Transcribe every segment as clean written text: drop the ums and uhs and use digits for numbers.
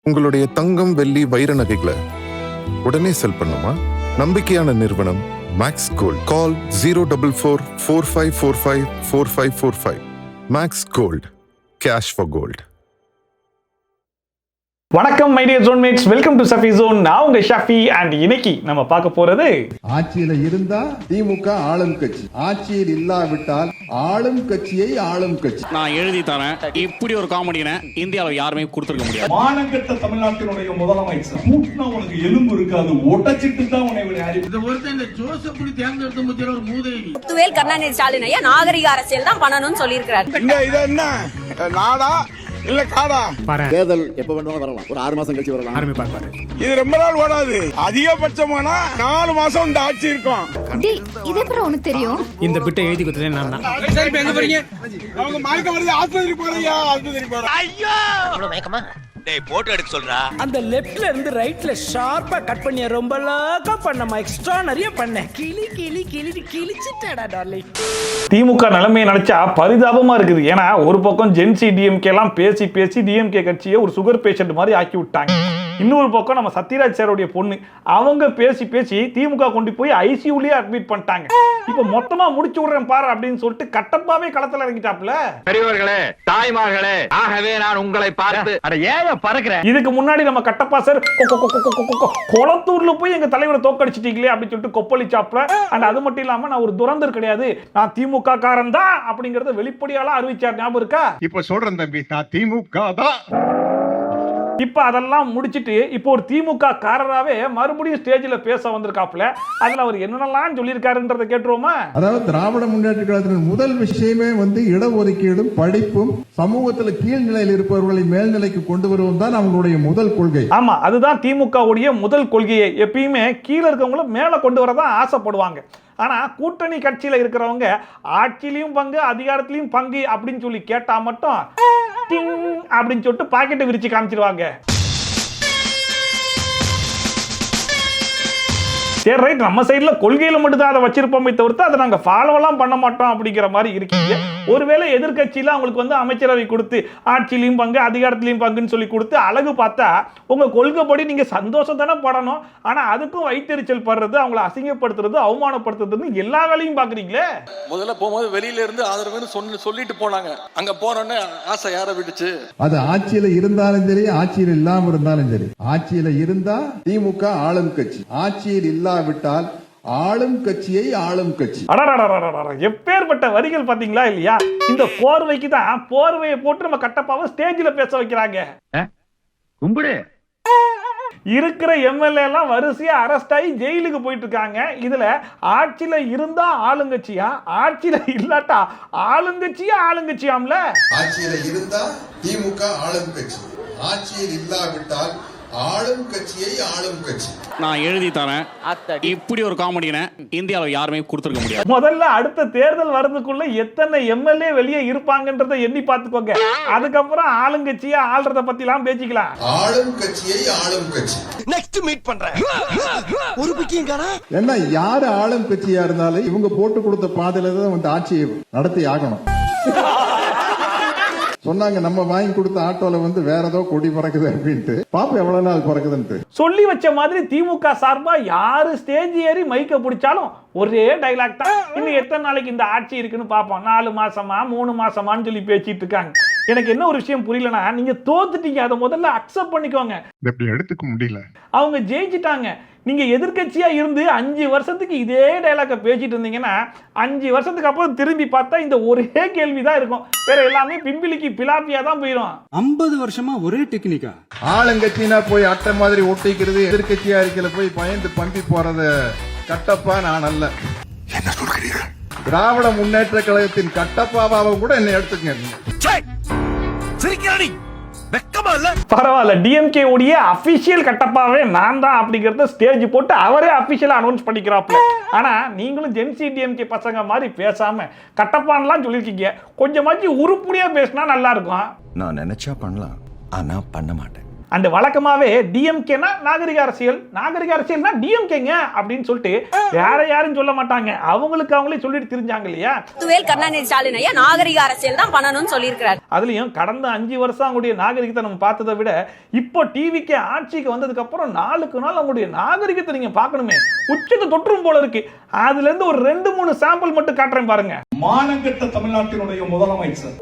உங்களுடைய தங்கம் வெள்ளி வைர நகைகளை உடனே செல் பண்ணுமா? நம்பிக்கையான நிறுவனம் Max Gold. Call 04445454545. Max Gold, cash for gold. வணக்கம் my dear zonemates, welcome to Shafi Zone. நான் உங்க ஷஃபி அண்ட் இன்னைக்கு நம்ம பார்க்க போறது ஆட்சியில இருந்தா திமுக ஆளும் கட்சி, ஆட்சியில் இல்லாவிட்டால் ஆளும் கட்சியை ஆளும் கட்சி. நான் எழுதி தரேன். இப்படி ஒரு காமெடியை இந்தியாவில் யாருமே கொடுத்துருக்க முடியாது. மானங்கட்ட தமிழ்நாட்டினுடைய முதலமைச்சர் கூட்டினா உனக்கு எலும்பு இருக்காது, ஒட்டச்சிட்டு தான் உன்னை இந்த ஒருத்தன் இந்த ஜோசப்படி தேர்ந்தெடுத்த முத்திர ஒரு மூதேவி முத்துவேல் கருணாநிதி ஸ்டாலின் ஐயா நாகரிக அரசியல் தான் பண்ணணும்னு சொல்லியிருக்கிறார். இது என்ன நாடா இல்ல காடா? தேர்தல் எப்ப வேணாலும் வரலாம், ஒரு 6 மாசம் கழிச்சு வரலாம். இது ரொம்ப நாள் ஓடாது, அதிகபட்சமானா 4 மாசம் இந்த ஆட்சி இருக்கும். இது எப்படி உனக்கு தெரியும்? இந்த பிட்டை எழுதி கொடுத்ததே நான் தான். சரி, இப்ப எங்க போறீங்க? அவங்க மயக்க வருது, ஆஸ்பத்திரி போறியா? ஆஸ்பத்திரி போறேன். ஐயோ, அவ்வளவு மயக்கமா? டேய், போட்டோ எடுக்க சொல்றா. அந்த லெஃப்ட்ல இருந்து ரைட்ல ஷார்ப்பா கட் பண்ணி ரொம்ப லாக்கா பண்ணமா, எக்ஸ்ட்ரா நிறைய பண்ண. கிளி கிளி கிளி கிழிச்சிட்டடா டார்லிங். திமுக நிலைமையை நினைச்சா பரிதாபமா இருக்குது. ஏன்னா ஒரு பக்கம் ஜென்சி டிஎம்கே எல்லாம் பேசி பேசி டிஎம்கே கட்சியை ஒரு சுகர் பேஷண்ட் மாதிரி ஆக்கி விட்டாங்க. இன்னொரு பக்கம் நம்ம சத்யராஜ் சாரோடைய பொண்ணு, அவங்க பேசி பேசி திமுக கொண்டு போய் ஐசியூலயே அட்மிட் பண்ணிட்டாங்க. இப்ப மொத்தமா முடிச்சு விடுறேன் பாரு அப்படின்னு சொல்லிட்டு கட்டப்பாவே களத்துல இறங்கிட்டாப்ல. பெரியவர்களே, தாய்மார்களே, ஆகவே நான் உங்களை பார்த்து பறக்கிறேன். இதுக்கு முன்னாடி நம்ம கட்டப்பா சார் கொளத்தூர்ல போய் எங்க தலைவரை தோக்கடிச்சிட்டீங்களே அப்படின்னு சொல்லிட்டு கொப்பளிச்சாப்ல. அண்ட் அது மட்டும் இல்லாம நான் ஒரு துரந்தர் கிடையாது, நான் திமுக காரன் தான் அப்படிங்கறத வெளிப்படையால அறிவிச்சார். ஞாபகம் இருக்கா? இப்ப சொல்றேன் தம்பி, நான் திமுக தான். இப்ப அதெல்லாம் முடிச்சிட்டு இப்போ ஒரு திமுக காரராவே மறுபடியும் ஸ்டேஜ்ல பேச வந்திருக்காப்ல. அதுல அவர் என்னென்னலாம் சொல்லியிருக்காருன்றதை கேட்டுருவோமா? அதாவது திராவிட முன்னேற்ற கழகத்தின் முதல் விஷயமே இடஒதுக்கீடும் படிப்பும் சமூகத்தில் கீழ்நிலையில் இருப்பவர்களை மேல்நிலைக்கு கொண்டு வருவோம் தான் அவங்களுடைய முதல் கொள்கை. ஆமா, அதுதான் திமுகவுடைய முதல் கொள்கையை. எப்பயுமே கீழே இருக்கவங்கள மேல கொண்டு வரதான் ஆசைப்படுவாங்க. ஆனா கூட்டணி கட்சியில இருக்கிறவங்க ஆட்சியிலையும் பங்கு அதிகாரத்திலையும் பங்கு அப்படின்னு சொல்லி கேட்டா மட்டும் அப்படின்னு சொல்லிட்டு பாக்கெட்டை விரிச்சு காமிச்சிருவாங்க. சரி, ரைட், நம்ம சைடுல கொள்கையில மட்டும் தான் அதை வச்சிருப்போமே தவிர்த்து அதை நாங்க ஃபாலோலாம் பண்ண மாட்டோம் அப்படிங்கிற மாதிரி இருக்கீங்க. ஒருவேளை எதிர்கட்சியில அவங்களுக்கு அமைச்சரவை கொடுத்து ஆட்சியிலையும் பங்கு அதிகாரத்திலையும் பங்குன்னு சொல்லி கொடுத்து அழகு பார்த்தா உங்க கொள்கைப்படி நீங்க சந்தோஷம் தானே படணும். ஆனா அதுக்கும் வைத்தறிச்சல் படுறது, அவங்களை அசிங்கப்படுத்துறது, அவமானப்படுத்துறதுன்னு எல்லா வேலையும் பாக்குறீங்களே. முதல்ல போகும்போது வெளியில இருந்து ஆதரவுன்னு சொல்லிட்டு போனாங்க. அங்க போனோன்னு ஆசை யாரை விட்டுச்சு? அது ஆட்சியில இருந்தாலும் சரி, ஆட்சியில் இல்லாம இருந்தாலும் சரி. ஆட்சியில இருந்தா திமுக ஆளும் கட்சி, ஆட்சியில் இல்லாவிட்டால் ஆளும் கட்சியை ஆளும் கட்சி. எப்பேற்பட்ட வரிகள் பாத்தீங்களா இல்லையா? இந்த போர்வைக்கு தான் போர்வையை போட்டு நம்ம கட்டப்பாவை ஸ்டேஜ்ல பேச வைக்கிறாங்க. கும்பிடு. இருக்கிற எம்எல்ஏ எல்லாம் வரிசையா அரெஸ்ட் ஆகி ஜெயிலுக்கு போயிட்டு இருக்காங்க. இதுல ஆட்சியில இருந்தா ஆளுங்கட்சியா, ஆட்சியில இல்லாட்டா ஆளுங்கட்சியா ஆளுங்கட்சியாம்ல. ஆட்சியில இருந்தா திமுக ஆளும் கட்சி, ஆட்சியில் இல்லாவிட்டால் ஆளும் கட்சியை ஆளும் கட்சி. நான் எழுதி தரேன். இப்படி ஒரு காமெடியை இந்தியாவில் யாருமே கொடுத்துருக்க முடியாது. முதல்ல அடுத்த தேர்தல் வரதுக்குள்ள எத்தனை எம்எல்ஏ வெளியே இருப்பாங்கன்றத எண்ணி பார்த்துக்கோங்க. அதுக்கப்புறம் ஆளுங்கட்சியா ஆள்றத பத்தி எல்லாம் பேசிக்கலாம். ஆளும் கட்சியை ஆளும் கட்சி. நெக்ஸ்ட் மீட் பண்றேன். ஒரு பிக்கிங்கடா. ஏன்னா யாரு ஆளும் கட்சியா இருந்தாலும் இவங்க போட்டு கொடுத்த பாதையில தான் ஆட்சியை நடத்தி ஆகணும். சொன்னாங்க நம்ம வாங்கி கொடுத்த ஆட்டோல வேற ஏதோ கொடி பறக்குது அப்படின்ட்டு. பாப்போம் எவ்வளவு நாள் பறக்குதுன்ட்டு. சொல்லி வச்ச மாதிரி திமுக சார்பா யாரு ஸ்டேஜ் ஏறி மைக்க பிடிச்சாலும் ஒரே டைலாக் தான். இன்னும் எத்தனை நாளைக்கு இந்த ஆட்சி இருக்குன்னு பாப்போம். 4 மாசமா 3 மாசமான்னு சொல்லி பேசிட்டு இருக்காங்க. எனக்கு என்ன ஒரு விஷயம் புரியலன்னா, நீங்க தோத்துட்டீங்க, அதை முதல்ல அக்செப்ட் பண்ணிக்கோங்க. எடுத்துக்க முடியல. அவங்க ஜெயிச்சிட்டாங்க. நீங்க எதிர்கட்சியா இருந்து 5 வருஷத்துக்கு இதே டைலாக பேசிட்டு இருந்தீங்கன்னா 5 வருஷத்துக்கு அப்புறம் திரும்பி பார்த்தா இந்த ஒரே கேள்விதான் இருக்கும். வேற எல்லாமே பிம்பிலிக்கு பிலாப்பியா தான் போயிடும். 50 வருஷமா ஒரே டெக்னிக்கா? ஆளுங்கட்சினா போய் அட்டை மாதிரி ஒட்டிக்கிறது, எதிர்கட்சியா இருக்கல போய் பயந்து பம்பி போறது கட்டப்பா நான் அல்ல. என்ன சொல்கிறீர்கள்? திராவிட முன்னேற்ற கழகத்தின் கட்டப்பாவாவை கூட என்ன எடுத்துக்கங்க. பரவாயில்ல, டிஎம்கே உடைய அபிஷியல் கட்டப்பாவே நான் தான் அப்படிங்கறத ஸ்டேஜ் போட்டு அவரே அபிஷியலா அனௌன்ஸ் பண்ணிக்கிறாப்ல. ஆனா நீங்களும் ஜென்சி டிஎம்கே பசங்க மாதிரி பேசாம கட்டப்பான்லாம் சொல்லிருக்கீங்க. கொஞ்சமாச்சு உருப்படியா பேசினா நல்லா இருக்கும். நான் நினைச்சா பண்ணலாம், ஆனா பண்ண மாட்டேன். அந்த வழக்கமாவே டிஎம்கேனா நாகரிக அரசியல்னா டிஎம்கேங்க அப்படின்னு சொல்லிட்டு யாரும் சொல்ல மாட்டாங்க, அவங்களுக்கு அவங்களே சொல்லிட்டு தெரிஞ்சாங்க இல்லையா. கருணாநிதி ஸ்டாலின் ஐயா நாகரிக அரசியல் தான் பண்ணணும்னு சொல்லியிருக்கிறார். அதுலயும் கடந்த 5 வருஷம் அவங்களுடைய நாகரிகத்தை நம்ம பார்த்ததை விட இப்போ டிவிக்கு ஆட்சிக்கு வந்ததுக்கு அப்புறம் நாளுக்கு நாள் அவங்களுடைய நாகரிகத்தை நீங்க பார்க்கணுமே, உச்சத்தை தொற்றும் போல இருக்கு. அதுல இருந்து ஒரு 2-3 சாம்பிள் மட்டும் காட்டுறேன் பாருங்க. மானங்கெட்ட தமிழ்நாட்டினுடைய முதலமைச்சர்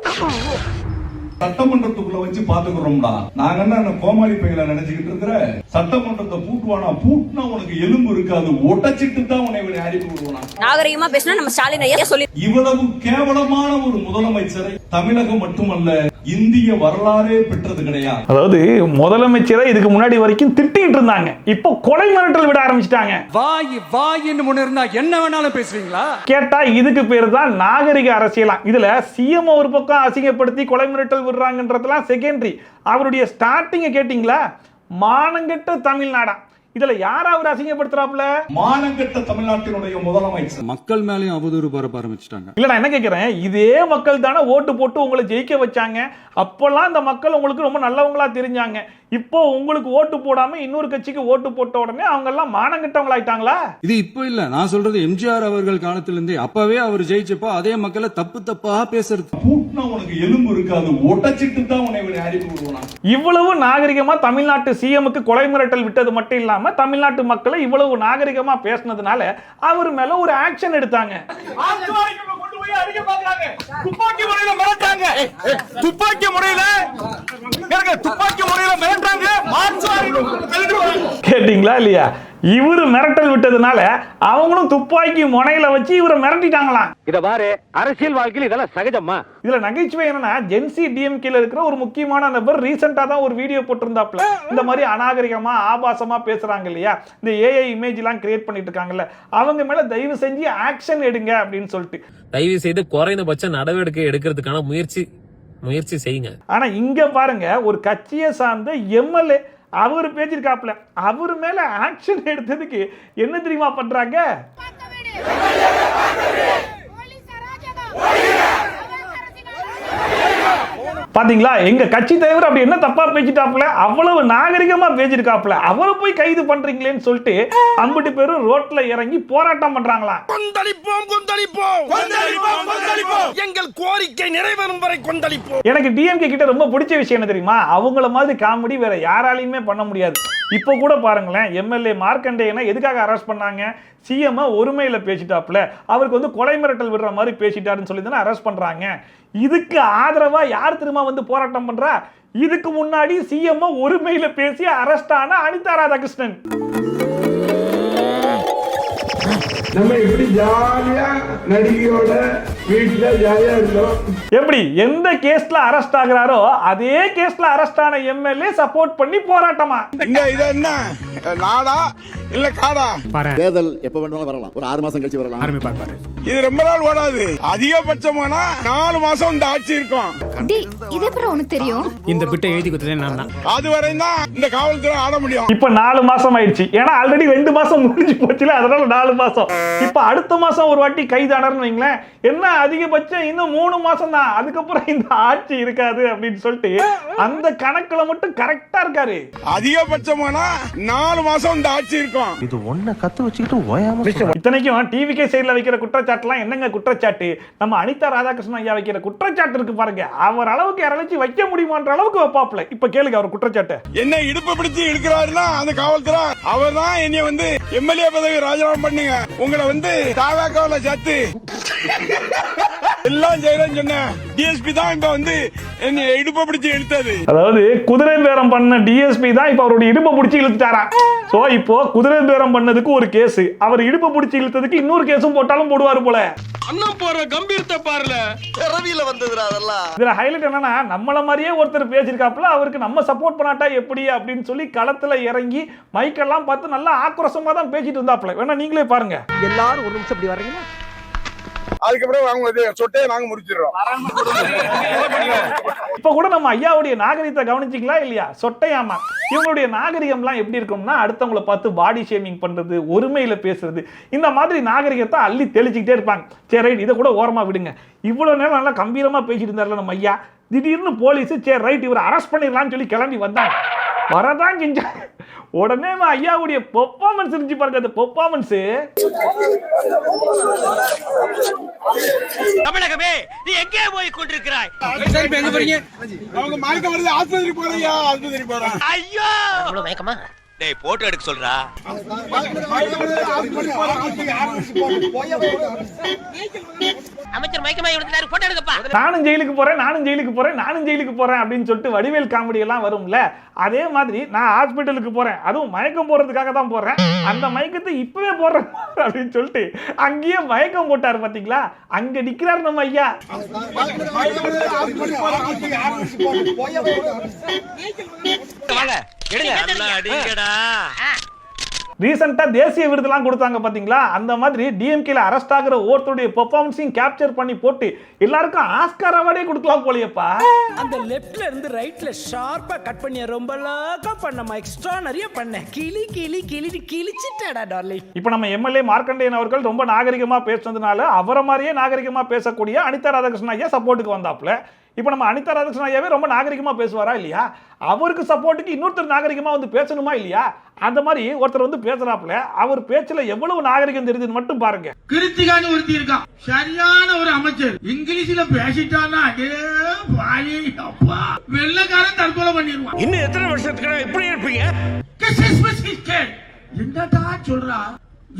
சட்டமன்றத்துக்குள்ள வச்சு பாத்துக்கிறோம்டா. நாங்க என்ன கோமாளி பையில நினைச்சுக்கிட்டு இருக்கிற சட்டமன்றத்தை பூட்டுவானா, பூட்டினா உனக்கு எலும்பு இருக்காது, ஒட்டச்சிட்டு தான் உன்னை அனுப்பி விடுவானா. நாகரிகமா பேசினா நம்ம ஸ்டாலின் ஐயா சொல்லி இவ்வளவு கேவலமான ஒரு முதலமைச்சரை தமிழகம் மட்டுமல்ல இந்திய வரலாறே பெற்றது கிடையாது. அதாவது முதலமைச்சரை இதுக்கு முன்னாடி வரைக்கும் திட்டிட்டு இருந்தாங்க, இப்போ கொலை மிரட்டல் விட ஆரம்பிச்சிட்டாங்க. வாயின்னு முன்னிருந்தா என்ன வேணாலும் பேசுவீங்களா கேட்டா இதுக்கு பேரு தான் நாகரிக அரசியலாம். இதுல சிஎம் ஒரு பக்கம் அசிங்கப்படுத்தி கொலை மிரட்டல் விடுறாங்கன்றதெல்லாம் செகண்டரி. அவருடைய ஸ்டார்டிங் கேட்டீங்களா, மானங்கெட்ட தமிழ்நாடா. இதுல யார் அவர் அசிங்கப்படுத்துறாப்ல? மானங்கெட்ட தமிழ்நாட்டினுடைய முதலமைச்சர். மக்கள் மேலயும் அவதூறு பரப்ப ஆரம்பிச்சிட்டாங்க. இல்ல நான் என்ன கேட்கிறேன், இதே மக்கள் தானே ஓட்டு போட்டு உங்களை ஜெயிக்க வச்சாங்க. அப்பெல்லாம் இந்த மக்கள் உங்களுக்கு ரொம்ப நல்லவங்களா தெரிஞ்சாங்க. இப்போ உங்களுக்கு ஓட்டு போடாம இன்னொரு கட்சிக்கு ஓட்டு போட்ட உடனே அவங்க எல்லாம் மானங்கெட்டவங்களாயிட்டாங்களா? இது இப்போ இல்ல, நான் சொல்றது எம்ஜிஆர் அவர்கள் காலத்திலிருந்தே. அப்பவே அவர் ஜெயிச்சப்போ அதே மக்களை தப்பா பேசுறது. பூட்டினா உனக்கு எலும்பு இருக்காது, ஒட்டச்சிட்டு தான் உன்னை அனுப்பி விடுவானா. இவ்வளவு நாகரிகமா தமிழ்நாட்டு சிஎம்க்கு கொலை மிரட்டல் விட்டது மட்டும் இல்லாம தமிழ்நாட்டு மக்களை இவ்வளவு நாகரிகமா பேசினதுனால அவர் மேல ஒரு ஆக்ஷன் எடுத்தாங்க. கேட்டீங்களா இல்லையா? இவரு மிரட்டல் விட்டதுனால அவங்களும் துப்பாக்கி முனையில வச்சு இவரை மிரட்டிட்டாங்களாம். இத பாரு, அரசியல் வாழ்க்கையில் இதெல்லாம் சகஜமா. இதுல நகைச்சுவை என்னன்னா, ஜென்சி டிஎம்கேல இருக்கிற ஒரு முக்கியமான நபர் ரீசெண்டா தான் ஒரு வீடியோ போட்டிருந்தாப்ல. இந்த மாதிரி அநாகரிகமா ஆபாசமா பேசுறாங்க இல்லையா, இந்த ஏஐ இமேஜ் எல்லாம் கிரியேட் பண்ணிட்டு இருக்காங்கல்ல, அவங்க மேல தயவு செஞ்சு ஆக்ஷன் எடுங்க அப்படின்னு சொல்லிட்டு தயவு செய்து குறைந்தபட்ச நடவடிக்கை எடுக்கிறதுக்கான முயற்சி செய்யுங்க. ஆனா இங்க பாருங்க, ஒரு கட்சியை சார்ந்த எம்எல்ஏ அவர் பேசிருக்காப்ல, அவர் மேல ஆக்ஷன் எடுத்ததுக்கு என்ன தெரியுமா பண்றாங்க? பாத்தீங்களா, எங்க கட்சி தலைவர் அப்படி என்ன தப்பா பேசிட்டாப்ல, அவ்வளவு நாகரிகமா பேசிருக்காப்ல, அவரை போய் கைது பண்றீங்களேன்னு சொல்லிட்டு அம்பிட்டு பேரும் ரோட்ல இறங்கி போராட்டம் பண்றாங்களா. எங்கள் கோரிக்கை நிறைவேறும் வரை கொந்தளிப்போம். எனக்கு டிஎம்கே கிட்ட ரொம்ப பிடிச்ச விஷயம் என்ன தெரியுமா, அவங்கள மாதிரி காமெடி வேற யாராலையுமே பண்ண முடியாது. இப்போ கூட பாருங்களேன், எம்எல்ஏ மார்க்கண்டேயனை எதுக்காக அரெஸ்ட் பண்ணாங்க? சிஎம் ஒருமையில பேசிட்டாப்ல, அவருக்கு வந்து கொலை மிரட்டல் விடுற மாதிரி பேசிட்டாருன்னு சொல்லி தானே அரெஸ்ட் பண்றாங்க. இதுக்கு ஆதரவா யார் திரும்ப வந்து போராட்டம் பண்றா? இதுக்கு முன்னாடி சிஎம் ஒருமையில பேசி அரெஸ்ட் ஆன அனிதா ராதாகிருஷ்ணன். நம்ம எப்படி ஜாலியா நடிகையோட வீட்டுல ஜாலியா இருந்தோம். எப்படி எந்த கேஸ்ல அரெஸ்ட் ஆகுறாரோ அதே கேஸ்ல அரெஸ்ட் ஆன எம்எல்ஏ சப்போர்ட் பண்ணி போராட்டமா. இது என்ன நாடா இல்ல காடா? தேர்தல் எப்ப வேணாலும் வரலாம், ஒரு 6 மாசம் கழிச்சு வரலாம். இது ரொம்ப நாள் ஓடாது, அதிகபட்சமானா 4 மாசம் இந்த ஆட்சி இருக்கும். இது அப்புறம் உனக்கு தெரியும். இந்த பிட்டை எழுதி கொடுத்ததே நான் தான். அது வரையும் தான் இந்த காவல்துறை ஆட முடியும். இப்ப 4 மாசம் ஆயிடுச்சு, ஏன்னா ஆல்ரெடி 2 மாசம் முடிஞ்சு போச்சுல, அதனால 4 மாசம். இப்ப அடுத்த மாசம் ஒரு வாட்டி கைதானர்னு வைங்களேன், என்ன அதிகபட்சம் இன்னும் 3 மாசம் தான், அதுக்கப்புறம் இந்த ஆட்சி இருக்காது அப்படின்னு சொல்லிட்டு அந்த கணக்குல மட்டும் கரெக்டா இருக்காரு. அதிகபட்சமானா 4 மாசம் இந்த ஆட்சி இருக்கும். இது ஒன்ன கத்து வச்சுக்கிட்டு ஓயாம. இத்தனைக்கும் டிவிகே சைடுல வைக்கிற குற்றச்சாட்டுலாம் என்னங்க குற்றச்சாட்டு? நம்ம அனிதா ராதாகிருஷ்ணன் ஐயா வைக்கிற குற்றச்சாட்டு இருக்கு பாருங்க, அவர் அளவுக்கு யாராச்சும் வைக்க முடியுமான்ற அளவுக்கு வைப்பாப்ல. இப்ப கேளுங்க அவர் குற்றச்சாட்டு. என்ன இடுப்பு பிடிச்சி இழுக்கிறாருன்னா அந்த காவல்துறை அவர் தான் என்னைய வந்து எம்எல்ஏ பதவி ராஜினாமா பண்ணுங்க, உங்களை வந்து தாவாக்காவில சேர்த்து எல்லாம் செய்யறேன்னு சொன்ன டிஎஸ்பி தான் இப்ப வந்து என்ன இடுப்பை பிடிச்சி இழுத்தது. அதாவது குதிரை பேரம் பண்ண டிஎஸ்பி தான் இப்ப அவருடைய இடுப்பை பிடிச்சி இழுத்துட்டாரா. சோ இப்போ குதிரை பேரம் பண்ணதுக்கு ஒரு கேஸ், அவர் இடுப்பை பிடிச்சி இழுத்ததுக்கு இன்னொரு கேஸும் போட்டாலும் போடுவாரு போல. அண்ணன் போற கம்பீரத்தை பாருல, ரவியில வந்ததுடா அதெல்லாம். இதுல ஹைலைட் என்னன்னா, நம்மள மாதிரியே ஒருத்தர் பேசிருக்காப்ல, அவருக்கு நம்ம சப்போர்ட் பண்ணாட்டா எப்படி அப்படின்னு சொல்லி களத்துல இறங்கி மைக்கெல்லாம் பார்த்து நல்லா ஆக்ரோஷமா தான் பேசிட்டு இருந்தாப்ல. வேணா நீங்களே பாருங்க. எல்லாரும் ஒரு நிமிஷம் இப்படி வர்றீங்களா? அதுக்கப்புறம் அவங்க சொட்டையை நாங்க முடிச்சிடுறோம். இப்ப கூட நம்ம ஐயாவுடைய நாகரிகத்தை கவனிச்சிங்களா இல்லையா? சொட்டையாமா இவங்களுடைய நாகரிகம்லாம் எப்படி இருக்கும்னா, அடுத்தவங்களை பார்த்து பாடி ஷேமிங் பண்றது, ஒருமையில பேசுறது, இந்த மாதிரி நாகரிகத்தை அள்ளி தெளிச்சுக்கிட்டே இருப்பாங்க. சரி ரைட், இதை கூட ஓரமா விடுங்க. இவ்வளவு நேரம் நல்லா கம்பீரமா பேசிட்டு இருந்தார்ல நம்ம ஐயா, திடீர்னு போலீஸ் சரி ரைட் இவர் அரெஸ்ட் பண்ணிடலாம்னு சொல்லி கிளம்பி வந்தாங்க. வரதான் செஞ்சாங்க. உடனே ஐயாவுடைய பெர்ஃபார்மன்ஸ் இருந்துச்சு பாருங்க. அந்த பெர்ஃபார்மன்ஸ் தமிழகமே நீ எங்கே போய் கொண்டிருக்கிறாய்? எங்க போறீங்க? அவங்க மயக்கம் வருது, ஆஸ்பத்திரி போறியா? ஆஸ்பத்திரி போறா. ஐயோ இவ்வளவு மயக்கமா? டேய் போட்டோ எடுக்க சொல்றா. அமைச்சர் மயக்கமா இவனுக்கு போட்டோ எடுக்கப்பா. நானும் ஜெயிலுக்கு போறேன், நானும் ஜெயிலுக்கு போறேன், நானும் ஜெயிலுக்கு போறேன் அப்படின்னு சொல்லிட்டு வடிவேல் காமெடி எல்லாம் வரும்ல. அதே மாதிரி நான் ஹாஸ்பிட்டலுக்கு போறேன், அதுவும் மயக்கம் போடுறதுக்காக தான் போறேன், அந்த மயக்கத்தை இப்பவே போடுறேன் அப்படின்னு சொல்லிட்டு அங்கேயே மயக்கம் போட்டாரு பாத்தீங்களா? அங்க நிக்கிறாரு நம்ம ஐயா. ரீசெண்டா தேசிய விருதுலாம் கொடுத்தாங்க பாத்தீங்களா? அந்த மாதிரி டிஎம்கேல அரெஸ்ட் ஆகிற ஒருத்தருடைய பெர்ஃபார்மன்ஸையும் கேப்சர் பண்ணி போட்டு எல்லாருக்கும் ஆஸ்கார் அவார்டே கொடுக்கலாம் போலியப்பா. அந்த லெஃப்ட்ல இருந்து ரைட்ல ஷார்ப்பா கட் பண்ணி ரொம்ப அழகா பண்ணமா, எக்ஸ்ட்ரானரியா பண்ண. கிளி கிளி கிளி கிழிச்சிட்டடா டார்லிங். இப்போ நம்ம எம்எல்ஏ மார்க்கண்டேயன் அவர்கள் ரொம்ப நாகரிகமா பேசுனதுனால அவரை மாதிரியே நாகரிகமா பேசக்கூடிய அனிதா ராதாகிருஷ்ணன் ஐயா சப்போர்ட்டுக்கு வந்தாப்புல. இப்போ நம்ம அனிதா ராதாகிருஷ்ணன் ஐயாவே ரொம்ப நாகரிகமா பேசுவாரா இல்லையா? அவருக்கு சப்போர்ட்டுக்கு இன்னொருத்தர் நாகரிகமா வந்து பேசணுமா இல்லையா? அந்த மாதிரி ஒருத்தர் வந்து பேசுறாப்புல. அவர் பேச்சுல எவ்வளவு நாகரிகம் தெரியுதுன்னு மட்டும் பாருங்க. கிருத்திகான்னு ஒருத்தி இருக்கான், சரியான ஒரு அமைச்சர். இங்கிலீஷ்ல பேசிட்டானா வெள்ளக்காரன் தற்கொலை பண்ணிடுவான். இன்னும் எத்தனை வருஷத்துக்கு இப்படி இருப்பீங்க? என்னடா சொல்றா,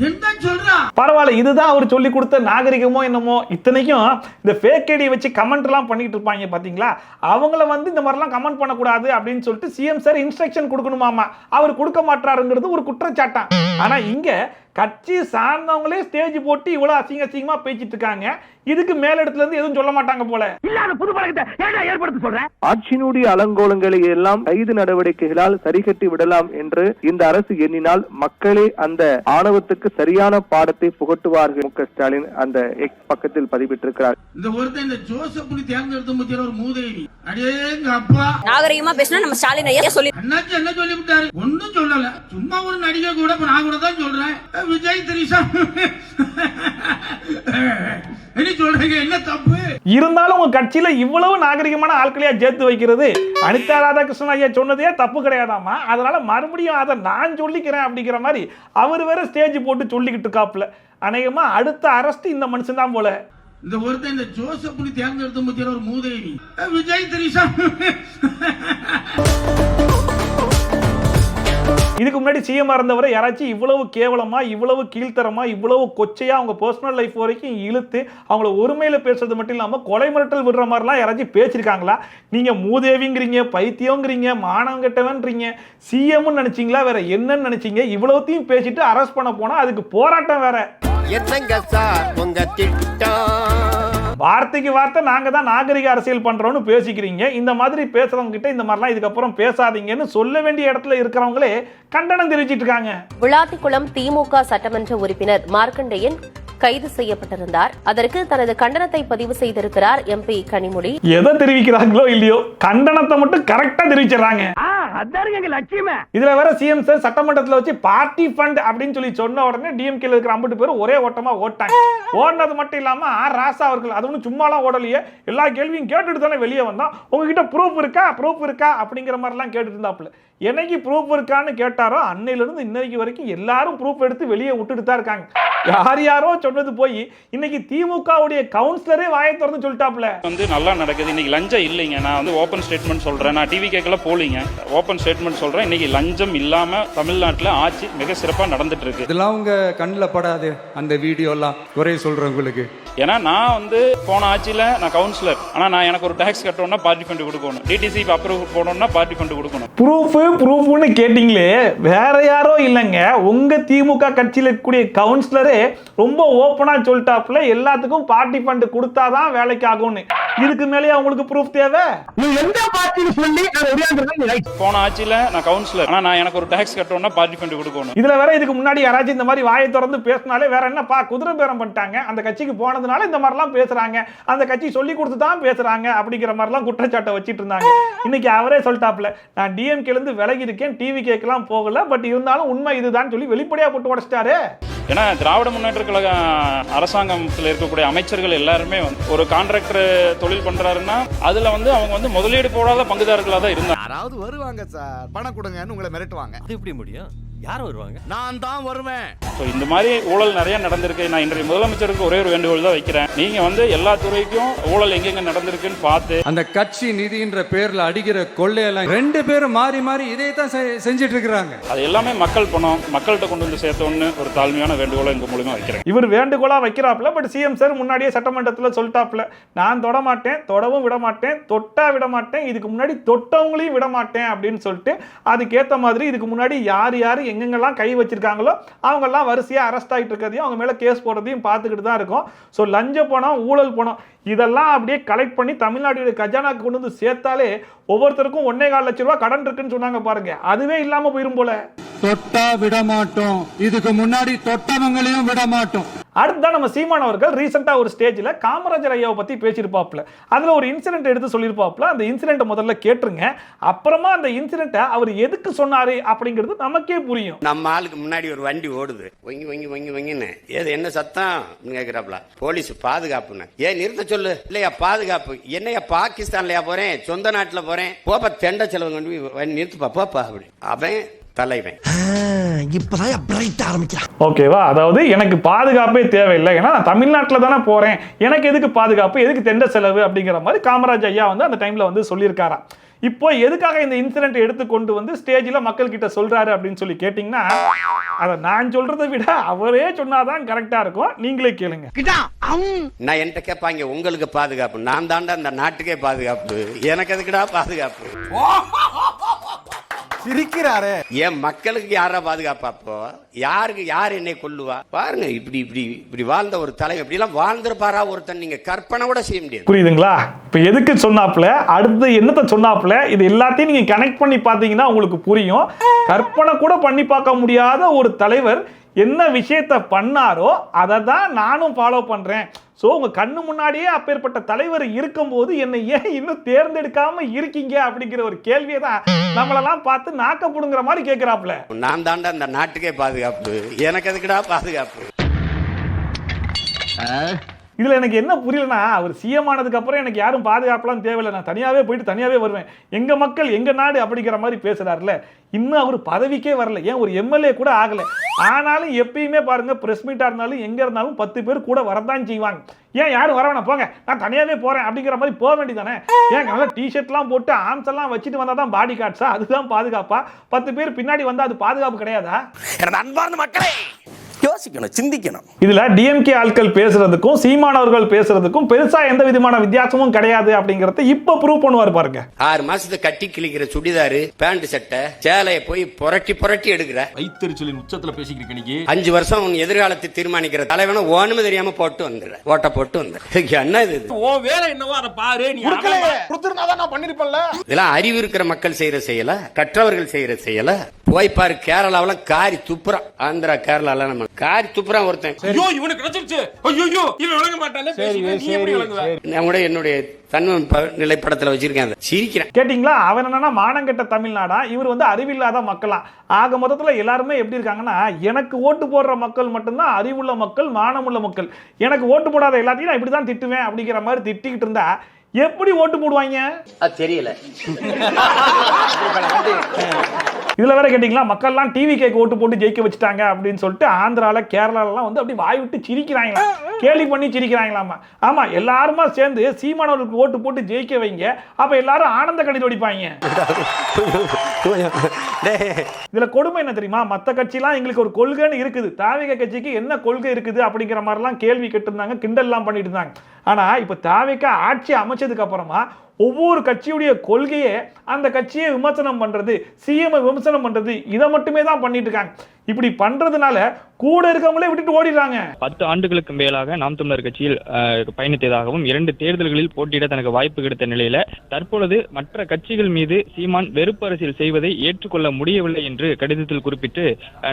என்ன சொல்றா? பரவாயில்ல, இதுதான் அவர் சொல்லி கொடுத்த நாகரிகமோ என்னமோ. இத்தனைக்கும் இந்த ஃபேக் ஐடி வச்சு கமெண்ட் எல்லாம் பண்ணிட்டு இருப்பாங்க பாத்தீங்களா? அவங்கள வந்து இந்த மாதிரிலாம் கமெண்ட் பண்ணக்கூடாது அப்படின்னு சொல்லிட்டு சிஎம் சார் இன்ஸ்ட்ரக்ஷன் கொடுக்கணுமாமா. அவர் கொடுக்க மாட்டாருங்கிறது ஒரு குற்றச்சாட்டம். ஆனா இங்க கட்சி சார்ந்தவங்களே ஸ்டேஜ் போட்டு இவ்வளவு அசிங்க அசிங்கமா பேசிட்டு இருக்காங்க. இதுக்கு மேலிடத்துல இருந்து எதுவும் சொல்ல மாட்டாங்க போல. இல்லாத புது பழக்கத்தை ஏன்டா ஏற்படுத்த சொல்ற? ஆட்சியினுடைய அலங்கோலங்களை எல்லாம் கைது நடவடிக்கைகளால் சரிகட்டி விடலாம் என்று இந்த அரசு எண்ணினால் மக்களே அந்த ஆணவத்துக்கு சரியான பாடத்தை புகட்டுவார்கள். மு க ஸ்டாலின் அந்த எக்ஸ் பக்கத்தில் பதிவிட்டிருக்கிறார். இந்த ஒருத்தன் இந்த ஜோசப் தேர்ந்தெடுத்த முத்திர ஒரு மூதேவி. அடேங்க அப்பா, நாகரிகமா பேசினா நம்ம ஸ்டாலின் ஐயா சொல்லி அண்ணாச்சி என்ன சொல்லி விட்டாரு? ஒன்னும் சொல்லல, சும்மா ஒரு நடிகை கூட. நான் கூட தான் சொல்றேன், விஜய் திரிஷா என்ன சொல்றீங்க, என்ன தப்பு? இருந்தாலும் உங்க கட்சியில இவ்வளவு நாகரிகமான ஆட்களையா சேர்த்து வைக்கிறது அனிதா ராதாகிருஷ்ணன் ஐயா சொன்னதே தப்பு கிடையாதாமா. அதனால மறுபடியும் அதை நான் சொல்லிக்கிறேன் அப்படிங்கிற மாதிரி அவர் வேற ஸ்டேஜ் போட்டு சொல்லிக்கிட்டு இருக்காப்புல. அநேகமா அடுத்த அரெஸ்ட் இந்த மனுஷன் தான் போல. இந்த ஒருத்தன் இந்த ஜோசப் தேர்ந்தெடுத்த முத்திர ஒரு மூதேவி. விஜய் திரிஷா இதுக்கு முன்னாடி சிஎம் இருந்தவரை யாராச்சும் இவ்வளவு கேவலமா, இவ்வளவு கீழ்த்தரமா, இவ்வளவு கொச்சையா அவங்க பர்சனல் லைஃப் வரைக்கும் இழுத்து அவங்கள ஒருமையில பேசுறது மட்டும் இல்லாம கொலை மிரட்டல் விடுற மாதிரிலாம் யாராச்சும் பேசிருக்காங்களா? நீங்க மூதேவிங்கிறீங்க, பைத்தியங்கிறீங்க, மானம் கெட்டவன்றீங்க, சிஎம்னு நினைச்சீங்களா? வேற என்னன்னு நினைச்சீங்க? இவ்வளவுத்தையும் பேசிட்டு அரெஸ்ட் பண்ண போனா அதுக்கு போராட்டம் வேற. என்னங்க சார் உங்க திட்டம்? வார்த்தைக்கு வார்த்தை நாங்க தான் நாகரிக அரசியல் பண்றோம்னு பேசிக்கிறீங்க. இந்த மாதிரி பேசுறவங்க கிட்ட இந்த மாதிரிலாம் இதுக்கப்புறம் பேசாதீங்கன்னு சொல்ல வேண்டிய இடத்துல இருக்கிறவங்களே கண்டனம் தெரிவிச்சிட்டு இருக்காங்க. விளாத்திக்குளம் திமுக சட்டமன்ற உறுப்பினர் மார்க்கண்டேயன் கைது செய்யப்பட்டிருந்தார். அதற்கு தனது கண்டனத்தை பதிவு செய்திருக்கிறார் எம்பி கனிமொழி. எதை தெரிவிக்கிறாங்களோ இல்லையோ, கண்டனத்தை மட்டும் கரெக்டா தெரிவிச்சிடறாங்க. இதுல வேற சிஎம் சார் சட்டமன்றத்தில் வச்சு பார்ட்டி ஃபண்ட் அப்படின்னு சொல்லி சொன்ன உடனே டிஎம்கேல இருக்கிற 50 பேர் ஒரே ஓட்டமா ஓட்டாங்க. ஓடினது மட்டும் இல்லாம ராசா அவர்கள் அது ஒன்றும் சும்மாலாம் ஓடலையே, எல்லா கேள்வியும் கேட்டுட்டு தானே வெளியே வந்தோம். உங்ககிட்ட ப்ரூஃப் இருக்கா அப்படிங்கிற மாதிரிலாம் கேட்டுட்டு இருந்தாப்புல. என்னைக்கு ப்ரூஃப் இருக்கான்னு கேட்டாரோ அன்னையில இருந்து இன்னைக்கு வரைக்கும் எல்லாரும் ப்ரூஃப் எடுத்து வெளியே விட்டுட்டு தான் இருக்காங்க. யாரோ சொன்னது போய் இன்னைக்கு திமுகவுடைய கவுன்சிலரே வாயை திறந்து சொல்லிட்டாப்ல. வந்து நல்லா நடக்குது, இன்னைக்கு லஞ்சம் இல்லைங்க. நான் வந்து ஓப்பன் ஸ்டேட்மெண்ட் சொல்றேன், நான் டிவி கேட்கல போலீங்க, ஓப்பன் ஸ்டேட்மெண்ட் சொல்றேன். இன்னைக்கு லஞ்சம் இல்லாம தமிழ்நாட்டில் ஆட்சி மிக சிறப்பா நடந்துட்டு இருக்கு. இதெல்லாம் உங்க கண்ணில் படாது அந்த வீடியோலாம் குறை சொல்றவங்களுக்கு. ஏன்னா நான் வந்து போன ஆட்சியில நான் கவுன்சிலர், ஆனா நான் எனக்கு ஒரு டாக்ஸ் கட்டணும்னா பார்ட்டி ஃபண்ட் கொடுக்கணும், டிடிசி அப்ரூவ் போடணும்னா பார்ட்டி ஃபண்ட் கொடுக்கணும். ப்ரூஃப்னு கேட்டீங்களே, வேற யாரோ இல்லைங்க, உங்க திமுக கட்சியில் இருக்கக்கூடிய கவுன்சிலரே ரொம்ப ஓப்பனா சொல்லிட்டாப்ல எல்லாத்துக்கும் பார்ட்டி ஃபண்ட் கொடுத்தாதான் வேலைக்கு ஆகும்னு. இதுக்கு மேலேயே உங்களுக்கு ப்ரூஃப் தேவை? நீ எந்த பார்ட்டின்னு சொல்லி நான் ஒரே போன ஆட்சியில நான் கவுன்சிலர், ஆனா நான் எனக்கு ஒரு டாக்ஸ் கட்டணும்னா பார்ட்டி ஃபண்ட் கொடுக்கணும். இதுல வேற இதுக்கு முன்னாடி யாராச்சும் இந்த மாதிரி வாயை திறந்து பேசினாலே வேற என்னப்பா குதிரை பேரம் பண்ணிட்டாங்க, அந்த கட்சிக்கு போனதுனால இந்த மாதிரிலாம் பேசுறாங்க, அந்த கட்சி சொல்லி கொடுத்து தான் பேசுறாங்க அப்படிங்கிற மாதிரிலாம் குற்றச்சாட்டை வச்சிட்டு இருந்தாங்க. இன்னைக்கு அவரே சொல்லிட்டாப்ல, நான் டிஎம்கேல இருந்து விலகி இருக்கேன், டிவி கேட்கலாம் போகல, பட் இருந்தாலும் உண்மை இதுதான் சொல்லி வெளிப்படையா போட்டு உடைச்சிட்டாரு. ஏன்னா திராவிட முன்னேற்ற கழக அரசாங்கத்தில் இருக்கக்கூடிய அமைச்சர்கள் எல்லாருமே ஒரு கான்ட்ராக்டர் தொழில் பண்றாருன்னா அதுல அவங்க முதலீடு போடாத பங்குதாரர்களாக தான் இருந்தாங்க. யாராவது வருவாங்க சார், பணம் கொடுங்கன்னு உங்களை மிரட்டுவாங்க. அது எப்படி முடியும்? யார் வருவாங்க? நான் தான் வருவேன். இந்த மாதிரி ஊழல் நிறைய நடந்திருக்கு. நான் இன்றைய முதலமைச்சருக்கு ஒரே ஒரு வேண்டுகோள் தான் வைக்கிறேன். நீங்க எல்லா துறைக்கும் ஊழல் எங்கெங்க நடந்திருக்குன்னு பார்த்து அந்த கட்சி நிதின்ற பேர்ல அடிக்கிற கொள்ளையெல்லாம் 2 பேரும் மாறி மாறி இதே தான் செஞ்சிட்டு இருக்காங்க. அது எல்லாமே மக்கள் பணம், மக்கள்கிட்ட கொண்டு வந்து சேர்த்தோன்னு ஒரு தாழ்மையான வேண்டுகோளை எங்க மூலமா வைக்கிறேன். இவர் வேண்டுகோளா வைக்கிறாப்ல, பட் சிஎம் சார் முன்னாடியே சட்டமன்றத்தில் சொல்லிட்டாப்ல, நான் தொட மாட்டேன், தொடவும் விட மாட்டேன், தொட்டா விட மாட்டேன், இதுக்கு முன்னாடி தொட்டவங்களையும் விட மாட்டேன் அப்படின்னு சொல்லிட்டு அதுக்கேற்ற மாதிரி இதுக்கு முன்னாடி யார் யார் எங்கெங்கெல்லாம் கை வச்சிருக்காங்களோ அவங்கெல்லாம் வரிசையா அரெஸ்ட் ஆகிட்டு இருக்கிறதையும் அவங்க மேல கேஸ் போடுறதையும் பார்த்துக்கிட்டு தான் இருக்கும். ஸோ லஞ்ச பணம், ஊழல் பணம் இதெல்லாம் அப்படியே கலெக்ட் பண்ணி தமிழ்நாடு கஜானாக்கு கொண்டு வந்து சேர்த்தாலே ஒவ்வொருத்தருக்கும் 1.25 லட்சம் ரூபாய் கடன் இருக்குன்னு சொன்னாங்க பாருங்க. அதுவே இல்லாம போயிரும் போல. தொட்டா விட மாட்டோம், இதுக்கு முன்னாடி தொட்டவங்களையும் விட மாட்டோம். அடுத்ததான் நம்ம சீமான் அவர்கள் ரீசெண்டா ஒரு ஸ்டேஜ்ல காமராஜர் ஐயாவை பத்தி பேசியிருப்பாப்ல. அதுல ஒரு இன்சிடென்ட் எடுத்து சொல்லியிருப்பாப்ல. அந்த இன்சிடென்ட் முதல்ல கேட்டுருங்க, அப்புறமா அந்த இன்சிடென்ட்டை அவர் எதுக்கு சொன்னாரு அப்படிங்கிறது நமக்கே புரியும். நம்ம ஆளுக்கு முன்னாடி ஒரு வண்டி ஓடுது, வங்கி வங்கி வங்கி வங்கின்னு ஏது என்ன சத்தம் கேட்கிறாப்ல, போலீஸ் பாதுகாப்புன்னு. ஏன் நிறுத்த சொல்லு. இல்லையா பாதுகாப்பு என்னையா பாகிஸ்தான்லயா போறேன், சொந்த நாட்டுல போறேன், போப்பா தெண்ட செலவு கொண்டு நிறுத்துப்பா போப்பா அப்படி. அவன் தலைவன் இப்பதான் பிரைட் ஆரம்பிக்கிறான். ஓகேவா? அதாவது எனக்கு பாதுகாப்பே தேவையில்லை, ஏன்னா நான் தமிழ்நாட்டில் தானே போறேன், எனக்கு எதுக்கு பாதுகாப்பு, எதுக்கு தெண்ட செலவு அப்படிங்கிற மாதிரி காமராஜ் ஐயா அந்த டைம்ல சொல்லியிருக்காராம். இப்போ எதுக்காக இந்த இன்சிடென்ட் எடுத்து கொண்டு வந்து ஸ்டேஜில் மக்கள் கிட்ட சொல்றாரு அப்படின்னு சொல்லி கேட்டீங்கன்னா, அதை நான் சொல்றதை விட அவரே சொன்னாதான் கரெக்டா இருக்கும். நீங்களே கேளுங்க. நான் என்கிட்ட கேட்பாங்க, உங்களுக்கு பாதுகாப்பு, நான் தாண்டா அந்த நாட்டுக்கே பாதுகாப்பு, எனக்கு எதுக்குடா பாதுகாப்பு சிரிக்கிறாரு. என் மக்களுக்கு யாரா பாதுகாப்பா? அப்போ யாருக்கு யார் என்னை கொல்லுவா? பாருங்க, இப்படி இப்படி இப்படி வாழ்ந்த ஒரு தலைவர் இப்படி எல்லாம் வாழ்ந்திருப்பாரா ஒருத்தன்? நீங்க கற்பனை கூட செய்ய முடியாது. புரியுதுங்களா? இப்ப எதுக்கு சொன்னாப்ல, அடுத்து என்னத்தை சொன்னாப்ல, இது எல்லாத்தையும் நீங்க கனெக்ட் பண்ணி பாத்தீங்கன்னா உங்களுக்கு புரியும். கற்பனை கூட பண்ணி பார்க்க முடியாத ஒரு தலைவர் என்ன விஷயத்தை பண்ணாரோ அதை தான் நானும் ஃபாலோ பண்றேன். ஸோ உங்க கண்ணு முன்னாடியே அப்பேற்பட்ட தலைவர் இருக்கும்போது என்னை ஏன் இன்னும் தேர்ந்தெடுக்காம இருக்கீங்க அப்படிங்கிற ஒரு கேள்வியை தான் நம்மளெல்லாம் பார்த்து நாக்கப்படுங்கிற மாதிரி கேட்கிறாப்ல. நான் தாண்டா அந்த நாட்டுக்கே பாதுகாப்பு, எனக்கு எதுக்குடா பாதுகாப்பு? இதுல எனக்கு என்ன புரியலன்னா, அவர் சிஎம் ஆனதுக்கு அப்புறம் எனக்கு யாரும் பாதுகாப்புலாம் தேவையில்லை, நான் தனியாவே போயிட்டு தனியாவே வருவேன், எங்க மக்கள் எங்க நாடு அப்படிங்கிற மாதிரி பேசுறாருல. இன்னும் அவர் பதவிக்கே வரல, ஏன் ஒரு எம்எல்ஏ கூட ஆகல. ஆனாலும் எப்பயுமே பாருங்க, பிரஸ் மீட்டா இருந்தாலும் எங்க இருந்தாலும் 10 பேர் கூட வரதான் செய்வாங்க. ஏன் யாரும் வரவேணா போங்க, நான் தனியாவே போறேன் அப்படிங்கிற மாதிரி போக வேண்டியதானே? ஏன் நல்லா டிஷர்ட்லாம் போட்டு ஆம்ஸ் எல்லாம் வச்சுட்டு வந்தா தான் பாடி கார்ட்ஸா? அதுதான் பாதுகாப்பா? 10 பேர் பின்னாடி வந்தா அது பாதுகாப்பு கிடையாதா? அன்பார்ந்த மக்களே, யோசிக்கணும், சிந்திக்கணும். இதுல டிஎம்கே ஆட்கள் பேசுறதுக்கும் சீமானவர்கள் பேசுறதுக்கும் பெருசா எந்த விதமான வித்தியாசமும் கிடையாது அப்படிங்கறத இப்ப ப்ரூவ் பண்ணுவார் பாருங்க. 6 மாசத்துக்கு கட்டி கிழிக்கிற சுடிதாரு, பேண்ட் சட்டை, சேலையை போய் புரட்டி புரட்டி எடுக்கிற வைத்தறிச்சலின் உச்சத்துல பேசிக்கிறீங்க. நீங்க 5 வருஷம் உன் எதிர்காலத்தை தீர்மானிக்கிற தலைவனை ஒண்ணுமே தெரியாம போட்டு வந்துடுற, ஓட்ட போட்டு வந்துடுற. என்ன இது? ஓ வேலை என்னவோ அதை பாரு. நீ கொடுத்திருந்தாதான் நான் பண்ணிருப்பேன்ல. இதெல்லாம் அறிவு இருக்கிற மக்கள் செய்யற செயல, கற்றவர்கள் செய்யற செயல. போய் பாரு, கேரளாவில காரி துப்புறான். ஆந்திரா கேரளால நம்ம காரி துப்புறான் ஒருத்தன். ஐயோ இவனுக்கு கிடைச்சிருச்சு, ஐயோ இவன் விளங்க மாட்டானே. நீ எப்படி விளங்குவ? நான் கூட என்னுடைய தன்மை நிலைப்படத்துல வச்சிருக்கேன், சிரிக்கிறேன். கேட்டீங்களா? அவன் என்னன்னா மானங்கெட்ட தமிழ்நாடா, இவர் அறிவில்லாத மக்களா. ஆக மொத்தத்துல எல்லாருமே எப்படி இருக்காங்கன்னா, எனக்கு ஓட்டு போடுற மக்கள் மட்டும்தான் அறிவுள்ள மக்கள், மானமுள்ள மக்கள், எனக்கு ஓட்டு போடாத எல்லாத்தையும் நான் இப்படிதான் திட்டுவேன் அப்படிங்கிற மாதிரி திட்டிக்கிட்டு இருந்தா எப்படி ஓட்டு போடுவாங்க? தெரியல. இதுல வேற கேட்டீங்களா, மக்கள்லாம் டிவி கேக்கு ஓட்டு போட்டு ஜெயிக்க வச்சுட்டாங்க அப்படின்னு சொல்லிட்டு ஆந்திரால கேரளாலாம் அப்படி வாய் விட்டு சிரிக்கிறாங்களா, கேலி பண்ணி சிரிக்கிறாங்களாமா. ஆமா, எல்லாருமா சேர்ந்து சீமானவர்களுக்கு ஓட்டு போட்டு ஜெயிக்க வைங்க, அப்ப எல்லாரும் ஆனந்த கண்ணீர் வடிப்பாங்க. இதுல கொடுமை என்ன தெரியுமா? மத்த கட்சிலாம் எங்களுக்கு ஒரு கொள்கைன்னு இருக்குது, தாவேகா கட்சிக்கு என்ன கொள்கை இருக்குது அப்படிங்கிற மாதிரிலாம் கேள்வி கேட்டிருந்தாங்க, கிண்டல்லாம் பண்ணிட்டு இருந்தாங்க. ஆனா இப்ப தாவேகா ஆட்சி அமைச்சதுக்கு அப்புறமா ஒவ்வொரு கட்சியுடைய கொள்கையை அந்த கட்சியை விமர்சனம் பண்றது, சிஎம் விமர்சனம் பண்றது, இதை மட்டுமே தான் பண்ணிட்டு இருக்காங்க. இப்படி பண்றதுனால கூட இருக்கவங்களே விட்டுட்டு ஓடிடுறாங்க. 10 ஆண்டுகளுக்கு மேலாக நாம் தமிழர் கட்சியில் பயணித்ததாகவும் 2 தேர்தல்களில் போட்டியிட தனக்கு வாய்ப்பு கிடைத்த நிலையில தற்பொழுது மற்ற கட்சிகள் மீது சீமான் வெறுப்பு அரசியல் செய்வதை ஏற்றுக்கொள்ள முடியவில்லை என்று கடிதத்தில் குறிப்பிட்டு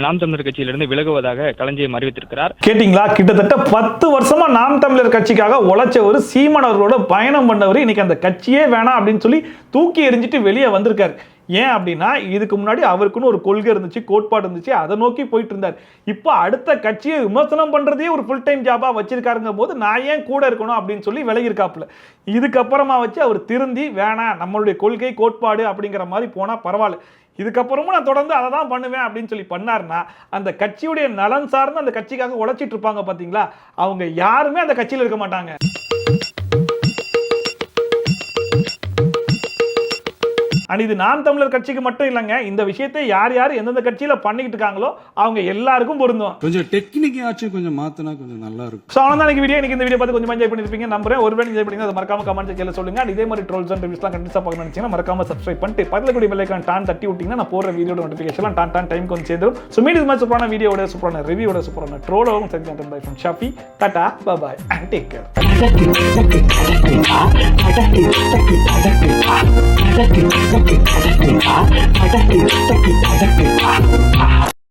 நாம் தமிழர் கட்சியிலிருந்து விலகுவதாக களஞ்சியம் அறிவித்திருக்கிறார். கேட்டீங்களா? கிட்டத்தட்ட 10 வருஷமா நாம் தமிழர் கட்சிக்காக உழைச்சவர், சீமான் அவர்களோட பயணம் பண்ணவர், இன்னைக்கு அந்த கட்சியே வேணாம் அப்படின்னு சொல்லி தூக்கி எறிஞ்சிட்டு வெளியே வந்திருக்காரு. ஏன் அப்படின்னா இதுக்கு முன்னாடி அவருக்குன்னு ஒரு கொள்கை இருந்துச்சு, கோட்பாடு இருந்துச்சு, அதை நோக்கி போயிட்டு இருந்தார். இப்போ அடுத்த கட்சியை விமர்சனம் பண்றதே ஒரு ஃபுல் டைம் ஜாபா வச்சிருக்காருங்க போது நான் ஏன் கூட இருக்கணும் அப்படின்னு சொல்லி விலகி இருக்காப்புல. இதுக்கப்புறமா வச்சு அவர் திருந்தி வேணாம் நம்மளுடைய கொள்கை கோட்பாடு அப்படிங்கிற மாதிரி போனா பரவாயில்ல, இதுக்கப்புறமும் நான் தொடர்ந்து அதை தான் பண்ணுவேன் அப்படின்னு சொல்லி பண்ணாருன்னா அந்த கட்சியுடைய நலன் சார்ந்து அந்த கட்சிக்காக உழைச்சிட்டு இருப்பாங்க பாத்தீங்களா, அவங்க யாருமே அந்த கட்சியில் இருக்க மாட்டாங்க. இது நாம் தமிழர் கட்சிக்கு மட்டும் இல்லைங்க, இந்த விஷயத்தை யார் யார் எந்தெந்த கட்சியில பண்ணிக்கிட்டு இருக்காங்களோ அவங்க எல்லாருக்கும் பொருந்தும். கொஞ்சம் டெக்னிக் ஆச்சு கொஞ்சம் மாத்தினா கொஞ்சம் நல்லா இருக்கும். சோ அவ்வளவுதான் இன்னைக்கு வீடியோ. இன்னைக்கு இந்த வீடியோ பார்த்து கொஞ்சம் என்ஜாய் பண்ணிருப்பீங்க நம்புறேன். ஒருவேளை என்ஜாய் பண்ணீங்க அதை மறக்காம கமெண்ட் செக்ஷன்ல சொல்லுங்க. And இதே மாதிரி ட்ரோல்ஸ் அண்ட் ரிவ்யூஸ்லாம் கண்டிப்பா பார்க்கணும்னு நினைச்சீங்கன்னா மறக்காம சப்ஸ்கிரைப் பண்ணிட்டு பக்கத்துல கூடிய பெல் ஐகான் டான் தட்டி விட்டீங்கன்னா நான் போற வீடியோட நோட்டிஃபிகேஷன் டான் டைம் கொஞ்சம் சேர்ந்துரும். சோ மீட் இது மாதிரி சூப்பரான வீடியோட சூப்பரான ரிவ்யூவோட சூப்பரான ட்ரோலோவும் செஞ்சு bye from Shafi. Tata bye bye and take care.